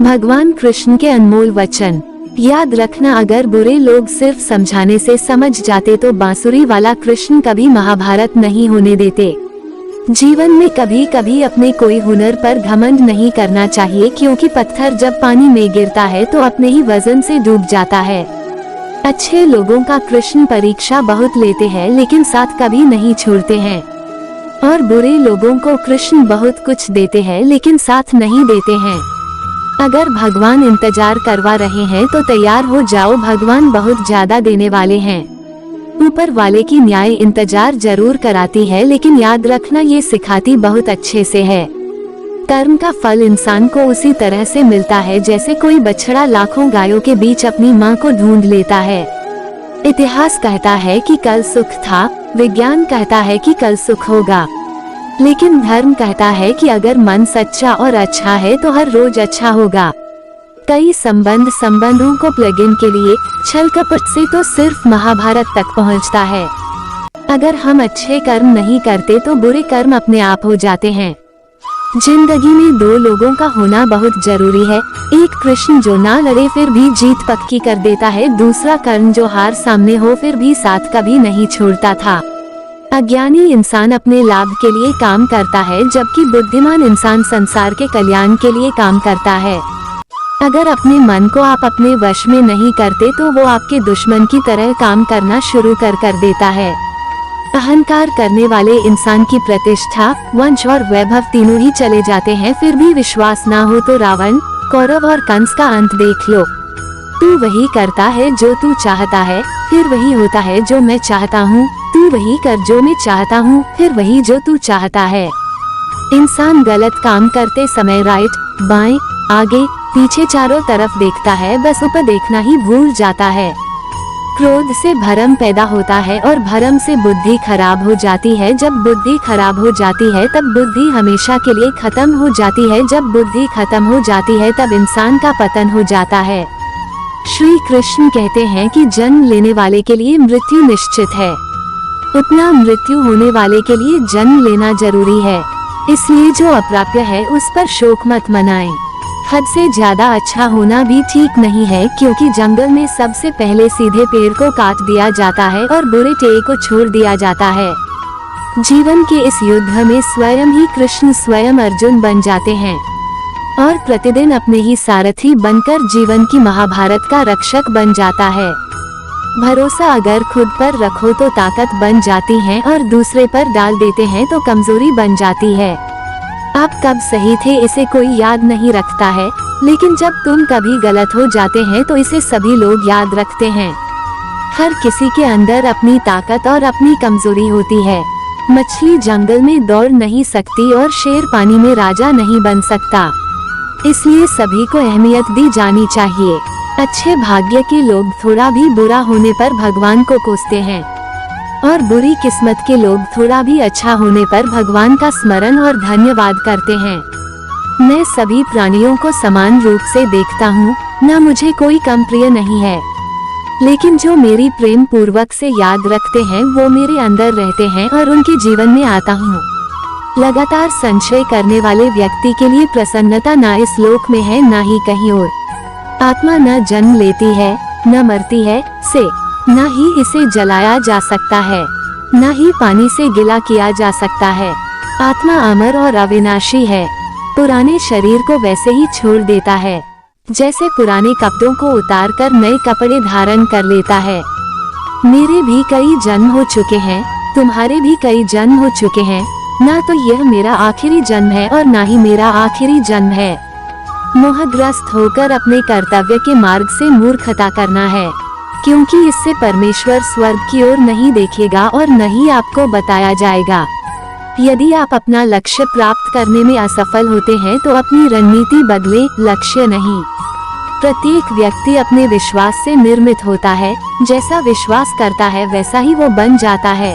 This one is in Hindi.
भगवान कृष्ण के अनमोल वचन। याद रखना, अगर बुरे लोग सिर्फ समझाने से समझ जाते तो बांसुरी वाला कृष्ण कभी महाभारत नहीं होने देते। जीवन में कभी कभी अपने कोई हुनर पर घमंड नहीं करना चाहिए, क्योंकि पत्थर जब पानी में गिरता है तो अपने ही वजन से डूब जाता है। अच्छे लोगों का कृष्ण परीक्षा बहुत लेते हैं, लेकिन साथ कभी नहीं छोड़ते हैं। और बुरे लोगों को कृष्ण बहुत कुछ देते हैं, लेकिन साथ नहीं देते हैं। अगर भगवान इंतजार करवा रहे हैं तो तैयार हो जाओ, भगवान बहुत ज्यादा देने वाले हैं। ऊपर वाले की न्याय इंतजार जरूर कराती है, लेकिन याद रखना ये सिखाती बहुत अच्छे से है। कर्म का फल इंसान को उसी तरह से मिलता है जैसे कोई बछड़ा लाखों गायों के बीच अपनी माँ को ढूंढ लेता है। इतिहास कहता है कि कल सुख था, विज्ञान कहता है कि कल सुख होगा, लेकिन धर्म कहता है कि अगर मन सच्चा और अच्छा है तो हर रोज अच्छा होगा। कई संबंधों को प्लग इन के लिए छल कपट से तो सिर्फ महाभारत तक पहुंचता है। अगर हम अच्छे कर्म नहीं करते तो बुरे कर्म अपने आप हो जाते हैं। जिंदगी में दो लोगों का होना बहुत जरूरी है, एक कृष्ण जो ना लड़े फिर भी जीत पक्की कर देता है, दूसरा कर्ण जो हार सामने हो फिर भी साथ कभी नहीं छोड़ता था। अज्ञानी इंसान अपने लाभ के लिए काम करता है, जबकि बुद्धिमान इंसान संसार के कल्याण के लिए काम करता है। अगर अपने मन को आप अपने वश में नहीं करते तो वो आपके दुश्मन की तरह काम करना शुरू कर देता है। अहंकार करने वाले इंसान की प्रतिष्ठा, वंश और वैभव तीनों ही चले जाते हैं, फिर भी विश्वास ना हो तो रावण, कौरव और कंस का अंत देख लो। तू वही करता है जो तू चाहता है, फिर वही होता है जो मैं चाहता हूँ। तू वही कर जो मैं चाहता हूँ, फिर वही जो तू चाहता है। इंसान गलत काम करते समय राइट, बाएं, आगे पीछे चारों तरफ देखता है, बस ऊपर देखना ही भूल जाता है। क्रोध से भरम पैदा होता है और भरम से बुद्धि खराब हो जाती है। जब बुद्धि खराब हो जाती है तब बुद्धि हमेशा के लिए खत्म हो जाती है। जब बुद्धि खत्म हो जाती है तब इंसान का पतन हो जाता है। श्री कृष्ण कहते हैं कि जन्म लेने वाले के लिए मृत्यु निश्चित है, उतना मृत्यु होने वाले के लिए जन्म लेना जरूरी है। इसलिए जो अप्राप्य है उस पर शोक मत मनाएं। हद से ज्यादा अच्छा होना भी ठीक नहीं है, क्योंकि जंगल में सबसे पहले सीधे पेड़ को काट दिया जाता है और बुरे टेय को छोड़ दिया जाता है। जीवन के इस युद्ध में स्वयं ही कृष्ण स्वयं अर्जुन बन जाते हैं और प्रतिदिन अपने ही सारथी बनकर जीवन की महाभारत का रक्षक बन जाता है। भरोसा अगर खुद पर रखो तो ताकत बन जाती है, और दूसरे पर डाल देते हैं तो कमजोरी बन जाती है। आप कब सही थे इसे कोई याद नहीं रखता है, लेकिन जब तुम कभी गलत हो जाते हैं तो इसे सभी लोग याद रखते हैं। हर किसी के अंदर अपनी ताकत और अपनी कमजोरी होती है। मछली जंगल में दौड़ नहीं सकती और शेर पानी में राजा नहीं बन सकता, इसलिए सभी को अहमियत दी जानी चाहिए। अच्छे भाग्य के लोग थोड़ा भी बुरा होने पर भगवान को कोसते हैं, और बुरी किस्मत के लोग थोड़ा भी अच्छा होने पर भगवान का स्मरण और धन्यवाद करते हैं। मैं सभी प्राणियों को समान रूप से देखता हूँ, न मुझे कोई कम प्रिय नहीं है, लेकिन जो मेरी प्रेम पूर्वक से याद रखते हैं वो मेरे अंदर रहते हैं और उनके जीवन में आता हूँ। लगातार संशय करने वाले व्यक्ति के लिए प्रसन्नता ना इस लोक में है ना ही कहीं और। आत्मा न जन्म लेती है, न मरती है, से न ही इसे जलाया जा सकता है, न ही पानी से गिला किया जा सकता है। आत्मा अमर और अविनाशी है, पुराने शरीर को वैसे ही छोड़ देता है जैसे पुराने कपड़ों को उतार कर नए कपड़े धारण कर लेता है। मेरे भी कई जन्म हो चुके हैं, तुम्हारे भी कई जन्म हो चुके हैं, ना तो यह मेरा आखिरी जन्म है और ना ही मेरा आखिरी जन्म है। मोहग्रस्त होकर अपने कर्तव्य के मार्ग से मूर्खता करना है, क्योंकि इससे परमेश्वर स्वर्ग की ओर नहीं देखेगा और न ही आपको बताया जाएगा। यदि आप अपना लक्ष्य प्राप्त करने में असफल होते हैं तो अपनी रणनीति बदले, लक्ष्य नहीं। प्रत्येक व्यक्ति अपने विश्वास से निर्मित होता है, जैसा विश्वास करता है वैसा ही वो बन जाता है।